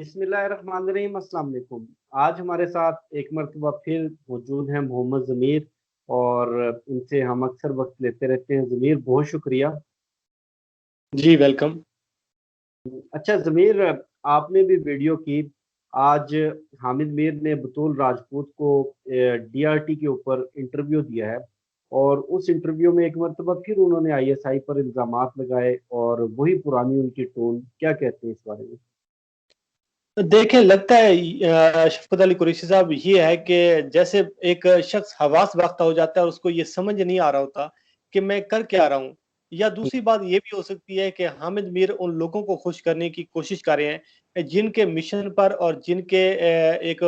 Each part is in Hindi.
बिस्मिल्लाहिर्रहमानिर्रहीम, अस्सलाम वालेकुम। आज हमारे साथ एक मरतबा फिर मौजूद हैं मोहम्मद ज़मीर। और इनसे हम अक्सर वक्त लेते रहते हैं। ज़मीर, बहुत शुक्रिया। जी वेलकम। अच्छा ज़मीर, आपने भी वीडियो की। आज हामिद मीर ने बतूल राजपूत को डीआरटी के ऊपर इंटरव्यू दिया है। और उस इंटरव्यू में एक मरतबा फिर उन्होंने आईएसआई पर इल्ज़ामात लगाए और वही पुरानी उनकी टोन। क्या कहते हैं इस बारे में? देखें, लगता है शफकत अली कुरैशी साहब, ये है कि जैसे एक शख्स हवास बाख्ता हो जाता है और उसको ये समझ नहीं आ रहा होता कि मैं कर क्या रहा हूँ। या दूसरी बात ये भी हो सकती है कि हामिद मीर उन लोगों को खुश करने की कोशिश कर रहे हैं जिनके मिशन पर और जिनके एक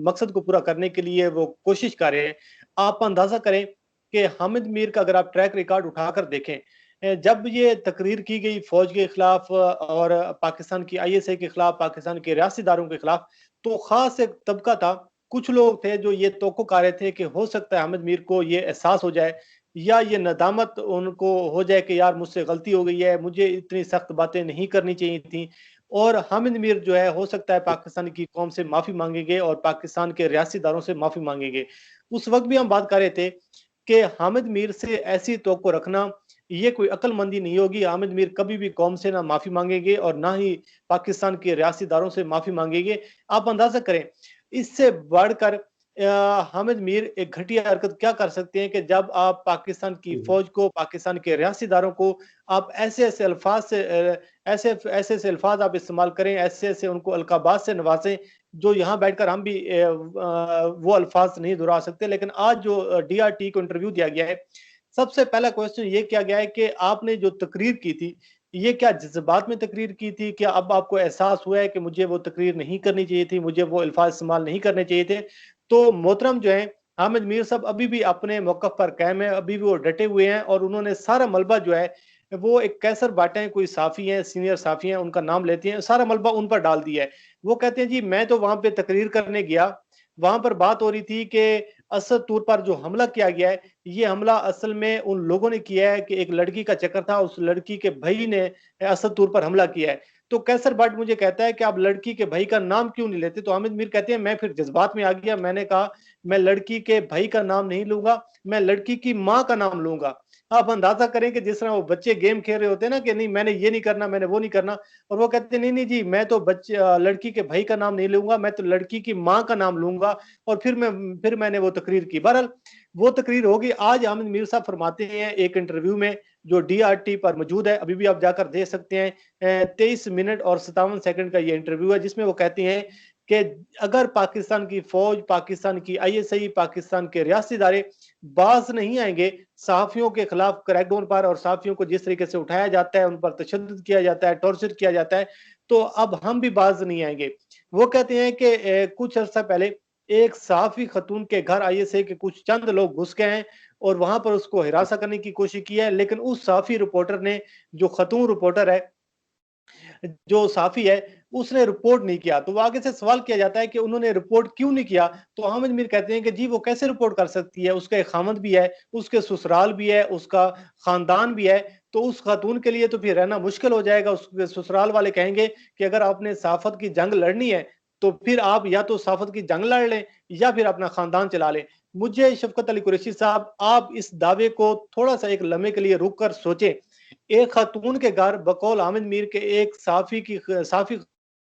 मकसद को पूरा करने के लिए वो कोशिश कर रहे हैं। आप अंदाजा करें कि हामिद मीर का अगर आप ट्रैक रिकॉर्ड उठाकर देखें, जब ये तकरीर की गई फौज के खिलाफ और पाकिस्तान की आईएसआई के खिलाफ, पाकिस्तान के रियासी इदारों के खिलाफ, तो खास एक तबका था, कुछ लोग थे जो ये तवक्को कर रहे थे कि हो सकता है हामिद मीर को ये एहसास हो जाए या ये नदामत उनको हो जाए कि यार मुझसे गलती हो गई है, मुझे इतनी सख्त बातें नहीं करनी चाहिए थी। और हामिद मीर जो है हो सकता है पाकिस्तान की कौम से माफी मांगेंगे और पाकिस्तान के रियासी इदारों से माफी मांगेंगे। उस वक्त भी हम बात कर रहे थे कि हामिद मीर से ऐसी तवक्को रखना ये कोई अक्लमंदी नहीं होगी। हामिद मीर कभी भी कौम से ना माफी मांगेंगे और ना ही पाकिस्तान के रियासी इदारों से माफी मांगेंगे। आप अंदाजा करें, इससे बढ़कर हामिद मीर एक घटिया हरकत क्या कर सकते हैं कि जब आप पाकिस्तान की फौज को, पाकिस्तान के रियासी इदारों को आप ऐसे ऐसे अल्फाज से ऐसे ऐसे ऐसे अल्फाज आप इस्तेमाल करें, ऐसे ऐसे उनको अलकाबात से नवाजें, जो यहाँ बैठकर हम भी वो अल्फाज नहीं दोहरा सकते। लेकिन आज जो डीआरटी को इंटरव्यू दिया गया है, सबसे पहला क्वेश्चन ये किया गया है कि आपने जो तकरीर की थी, ये क्या जज्बात में तकरीर की थी? क्या अब आपको एहसास हुआ है कि मुझे वो तकरीर नहीं करनी चाहिए थी, मुझे वो अल्फाज इस्तेमाल नहीं करने चाहिए थे? तो मोहतरम जो है हामिद मीर साहब अभी भी अपने मौक़िफ़ पर कायम है, अभी भी वो डटे हुए हैं और उन्होंने सारा मलबा जो है वो एक कैसर बाटे हैं, कोई साफ़ी हैं, सीनियर साफ़ी हैं, उनका नाम लेते हैं, सारा मलबा उन पर डाल दिया है। वो कहते हैं जी मैं तो वहाँ पे तकरीर करने गया, वहाँ पर बात हो रही थी कि असद तौर पर जो हमला किया गया है, ये हमला असल में उन लोगों ने किया है कि एक लड़की का चक्कर था, उस लड़की के भाई ने असद तौर पर हमला किया है। तो कैसर बट मुझे कहता है कि आप लड़की के भाई का नाम क्यों नहीं लेते? तो हामिद मीर कहते हैं मैं फिर जज्बात में आ गया, मैंने कहा मैं लड़की के भाई का नाम नहीं लूँगा, मैं लड़की की माँ का नाम लूँगा। आप अंदाज़ा करें कि जिस तरह वो बच्चे गेम खेल रहे होते हैं ना कि नहीं मैंने ये नहीं करना, मैंने वो नहीं करना, और वो कहते हैं नहीं, नहीं जी मैं तो लड़की के भाई का नाम नहीं लूँगा, मैं तो लड़की की माँ का नाम लूँगा। और फिर मैंने वो तकरीर की। बहरहाल वो तकरीर होगी। आज हामिद मीर साहब फरमाते हैं एक इंटरव्यू में जो डीआरटी पर मौजूद है, अभी भी आप जाकर देख सकते हैं, 23 मिनट और 57 सेकंड का ये इंटरव्यू है जिसमें वो कहती हैं कि अगर पाकिस्तान की फौज, पाकिस्तान की आईएसआई, पाकिस्तान के रियासी इदारे बाज नहीं आएंगे सहाफियों के खिलाफ क्रैकडाउन पर और सहाफियों को जिस तरीके से उठाया जाता है, उन पर तशद्दुद किया जाता है, टॉर्चर किया जाता है, तो अब हम भी बाज नहीं आएंगे। वो कहते हैं कि कुछ अर्सा पहले एक सहाफ़ी ख़तून के घर आईएसआई के कुछ चंद लोग घुस गए हैं और वहां पर उसको हिरासा करने की कोशिश की है, लेकिन उस सहाफ़ी रिपोर्टर ने, जो खतून रिपोर्टर है, जो साफ़ी है, उसने रिपोर्ट नहीं किया। तो वो आगे से सवाल किया जाता है कि उन्होंने रिपोर्ट क्यों नहीं किया? तो हामिद मीर कहते हैं कि जी वो कैसे रिपोर्ट कर सकती है? उसका एक खामद भी है, उसके ससुराल भी है, उसका खानदान भी है, तो उस खातून के लिए तो फिर रहना मुश्किल हो जाएगा। उसके ससुराल वाले कहेंगे कि अगर आपने सहाफ़त की जंग लड़नी है, तो फिर आप या तो सहाफ़त की जंग लड़ लें या फिर अपना खानदान चला लें। मुझे शफ़कत अली कुरैशी साहब, आप इस दावे को थोड़ा-सा एक लम्हे के लिए रुक कर सोचें। एक खातून के घर बकौल हामिद मीर के एक साफ़ी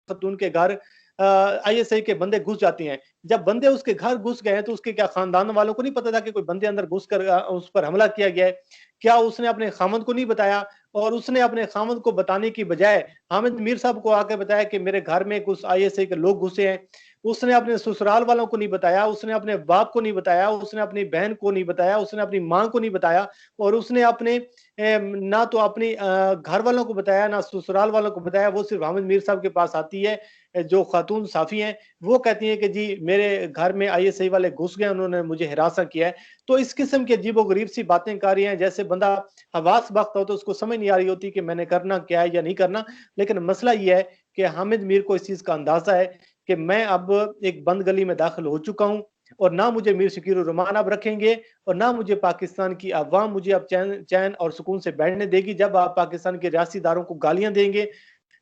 खातून के घर आईएसआई के बंदे घुस जाते हैं। जब बंदे उसके घर घुस गए हैं तो उसके क्या खानदान वालों को नहीं पता था कि कोई बंदे अंदर घुसकर उस पर हमला किया गया है? क्या उसने अपने खामद को नहीं बताया? और उसने अपने खामद को बताने की बजाय हामिद मीर साहब को आके बताया कि मेरे घर में कुछ आईएसआई के लोग घुसे हैं। उसने अपने ससुराल वालों को नहीं बताया, उसने अपने बाप को नहीं बताया, उसने अपनी बहन को नहीं बताया, उसने अपनी माँ को नहीं बताया और उसने अपने ना तो अपनी घर वालों को बताया, ना ससुराल वालों को बताया। वो सिर्फ हामिद मीर साहब के पास आती है, जो खातून साफ़ी हैं, वो कहती हैं कि जी मेरे घर में आईएसआई वाले घुस गए, उन्होंने मुझे हिरासा किया है। तो इस किस्म की अजीबो-गरीब सी बातें कर रही हैं, जैसे बंदा हवास बख्त हो तो उसको समझ नहीं आ रही होती कि मैंने करना क्या है या नहीं करना। लेकिन मसला ये है कि हामिद मीर को इस चीज़ का अंदाज़ा है कि मैं अब एक बंद गली में दाखिल हो चुका हूँ और ना मुझे मीर शकील उर रहमान अब रखेंगे और ना मुझे पाकिस्तान की अवाम मुझे अब चैन चैन और सुकून से बैठने देगी। जब आप पाकिस्तान के रियासी इदारों को गालियाँ देंगे,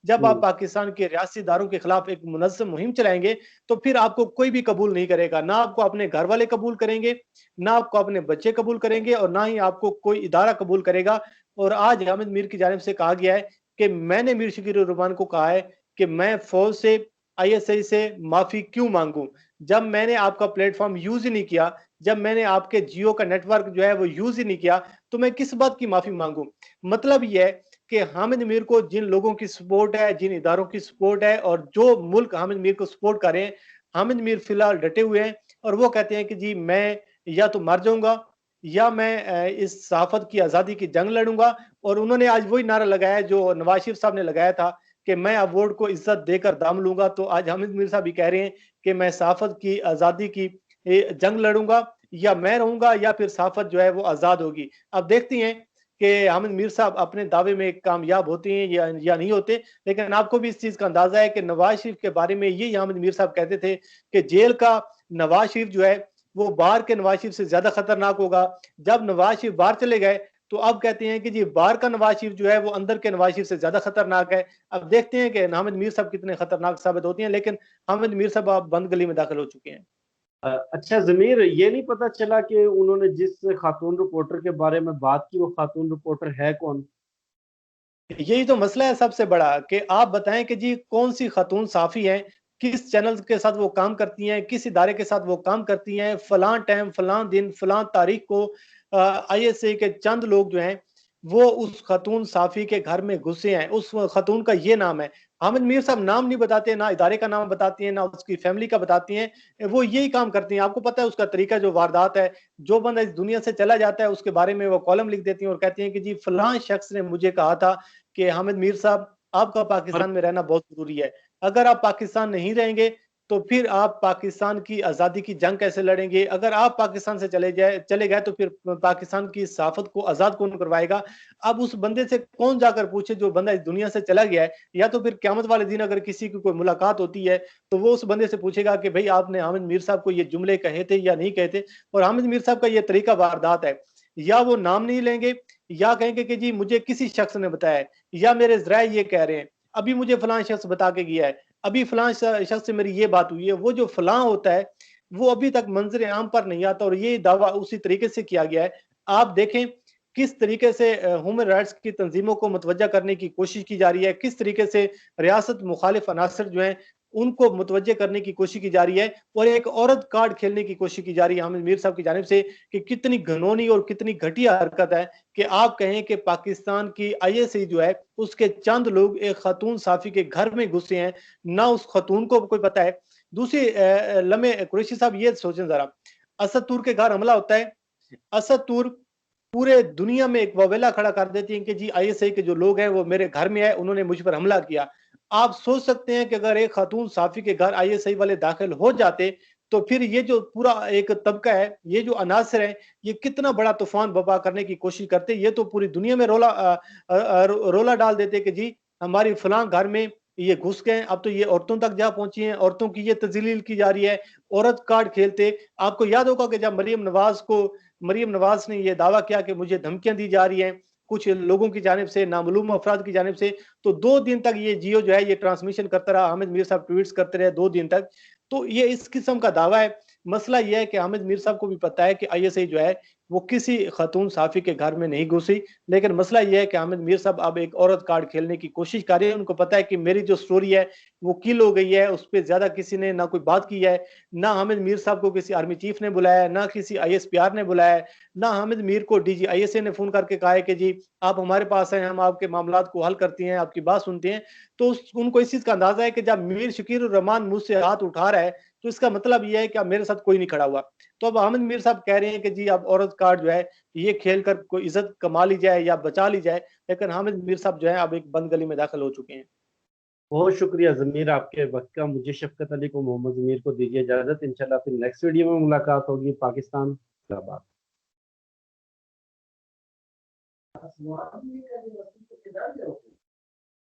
जब आप पाकिस्तान के रियासती इदारों के खिलाफ एक मुनज़्ज़म मुहिम चलाएंगे तो फिर आपको कोई भी कबूल नहीं करेगा, ना आपको अपने घर वाले कबूल करेंगे, ना आपको अपने बच्चे कबूल करेंगे और ना ही आपको कोई इदारा कबूल करेगा। और आज हामिद मीर की जानिब से कहा गया है कि मैंने मीर शकीर उर रहमान को कहा है कि मैं फौज से, आईएसआई से माफी क्यों मांगूं, जब मैंने आपका प्लेटफॉर्म यूज ही नहीं किया, जब मैंने आपके जियो का नेटवर्क जो है वो यूज ही नहीं किया, तो मैं किस बात की माफी मांगूं। मतलब यह है कि हामिद मीर को जिन लोगों की सपोर्ट है, जिन इदारों की सपोर्ट है और जो मुल्क हामिद मीर को सपोर्ट कर रहे हैं, हामिद मीर फिलहाल डटे हुए हैं और वो कहते हैं कि जी मैं या तो मर जाऊंगा या मैं इस सहाफत की आज़ादी की जंग लड़ूंगा। और उन्होंने आज वही नारा लगाया जो नवाज शरीफ साहब ने लगाया था कि मैं अवार्ड को इज्जत देकर दाम लूंगा। तो आज हामिद मीर साहब भी कह रहे हैं कि मैं सहाफत की आज़ादी की जंग लड़ूंगा, या मैं रहूंगा या फिर सहाफत जो है वो आज़ाद होगी। अब देखते हैं कि हामिद मीर साहब अपने दावे में कामयाब होते हैं या नहीं होते। लेकिन आपको भी इस चीज़ का अंदाजा है कि नवाज शरीफ के बारे में यही हामिद मीर साहब कहते थे कि जेल का नवाज शरीफ जो है वो बाहर के नवाज शरीफ से ज्यादा खतरनाक होगा। जब नवाज शरीफ बाहर चले गए तो अब कहते हैं कि जी बाहर का नवाज शरीफ जो है वो अंदर के नवाज शरीफ से ज्यादा खतरनाक है। अब देखते हैं कि हामिद मीर साहब कितने खतरनाक साबित होती हैं। लेकिन हामिद मीर साहब अब बंद गली में दाखिल हो चुके हैं। अच्छा ज़मीर, ये नहीं पता चला कि उन्होंने जिस खातून रिपोर्टर के बारे में बात की वो खातून रिपोर्टर है कौन? यही तो मसला है सबसे बड़ा कि आप बताएं कि जी कौन सी खातून साफी हैं, किस चैनल के साथ वो काम करती हैं, किस इदारे के साथ वो काम करती हैं, फलां टाइम फलां दिन फलां तारीख को आईएसए के चंद लोग जो हैं वो उस खातून साफी के घर में घुसे हैं, उस खातून का ये नाम है। हामिद मीर साहब नाम नहीं बताते, ना इदारे का नाम बताती हैं, ना उसकी फैमिली का बताती हैं, वो यही काम करती हैं। आपको पता है उसका तरीका जो वारदात है, जो बंदा इस दुनिया से चला जाता है उसके बारे में वो कॉलम लिख देती हैं और कहती हैं कि जी फलां शख्स ने मुझे कहा था कि हामिद मीर साहब आपका और पाकिस्तान में रहना बहुत जरूरी है। अगर आप पाकिस्तान नहीं रहेंगे तो फिर आप पाकिस्तान की आज़ादी की जंग कैसे लड़ेंगे। अगर आप पाकिस्तान से चले गए तो फिर पाकिस्तान की सहाफत को आज़ाद कौन करवाएगा। अब उस बंदे से कौन जाकर पूछे जो बंदा इस दुनिया से चला गया है, या तो फिर क़यामत वाले दिन अगर किसी की कोई मुलाकात होती है तो वो उस बंदे से पूछेगा कि भाई आपने हामिद मीर साहब को ये जुमले कहे थे या नहीं कहे थे। और हामिद मीर साहब का ये तरीका वारदात है, या वो नाम नहीं लेंगे या कहेंगे कि जी मुझे किसी शख्स ने बताया है, या मेरे ज़राए ये कह रहे हैं, अभी मुझे फलां शख्स बता के गया है, अभी फलां शख्स से मेरी ये बात हुई है। वो जो फलां होता है वो अभी तक मंजर आम पर नहीं आता और ये दावा उसी तरीके से किया गया है। आप देखें किस तरीके से ह्यूमन राइट्स की तंजीमों को मुतवज्जा करने की कोशिश की जा रही है, किस तरीके से रियासत मुखालिफ अनासर जो हैं उनको मुतवज्जे करने की कोशिश की जा रही है, और एक औरत कार्ड खेलने की कोशिश की जा रही है हामिद मीर साहब की जानिब से कि कितनी घिनौनी और कितनी घटिया हरकत है कि आप कहें कि पाकिस्तान की आईएसआई जो है उसके चंद लोग एक खातून साफी के घर में घुसे हैं, ना उस खातून को कोई पता है। दूसरी लम्हे कुरैशी साहब ये सोचें जरा, असद तूर के घर हमला होता है, असद तूर पूरे दुनिया में एक वावेला खड़ा कर देती हैं कि जी आईएसआई के जो लोग हैं वो मेरे घर में आए, उन्होंने मुझ पर हमला किया। आप सोच सकते हैं कि अगर एक खातून साफी के घर आईएसआई वाले दाखिल हो जाते तो फिर ये जो पूरा एक तबका है, ये जो अनासर है, ये कितना बड़ा तूफान बर्पा करने की कोशिश करते। ये तो पूरी दुनिया में रोला डाल देते कि जी हमारी फलां घर में ये घुस गए। अब तो ये औरतों तक जा पहुंची हैं, औरतों की ये तजलील की जा रही है, औरत कार्ड खेलते। आपको याद होगा कि जब मरियम नवाज ने यह दावा किया कि मुझे धमकियां दी जा रही हैं कुछ लोगों की जानिब से, नामालूम अफराद की जानिब से, तो 2 दिन तक ये जियो जो है ये ट्रांसमिशन करता रहा, हामिद मीर साहब ट्वीट्स करते रहे 2 दिन तक। तो ये इस किस्म का दावा है। मसला यह है कि हामिद मीर साहब को भी पता है कि आईएसआई जो है वो किसी खातून साफी के घर में नहीं घुसी। लेकिन मसला यह है कि हामिद मीर साहब अब एक औरत कार्ड खेलने की कोशिश कर रहे हैं। उनको पता है कि मेरी जो स्टोरी है वो किल हो गई है, उस पर ज्यादा किसी ने ना कोई बात की है, ना हामिद मीर साहब को किसी आर्मी चीफ ने बुलाया, ना किसी आईएसपीआर ने बुलाया, ना हामिद मीर को डीजी आईएसए ने फोन करके कहा है कि जी आप हमारे पास हैं, हम आपके मामलात को हल करती हैं, आपकी बात सुनते हैं। तो उनको इस चीज का अंदाजा है कि जब मीर शकीर उर रहमान मुझसे हाथ उठा रहा है तो इसका मतलब यह है कि अब मेरे साथ कोई नहीं खड़ा हुआ। तो अब हामिद मीर साहब कह रहे हैं कि जी अब औरत कार्ड जो है ये खेल कर कोई इज्जत कमा ली जाए या बचा ली जाए। लेकिन हामिद मीर साहब जो है अब एक बंद गली में दाखिल हो चुके हैं। बहुत शुक्रिया ज़मीर आपके वक्त का। मुझे शफकत अली को, मोहम्मद ज़मीर को दीजिए इजाज़त। इंशाल्लाह फिर नेक्स्ट वीडियो में मुलाकात होगी। पाकिस्तान जिंदाबाद।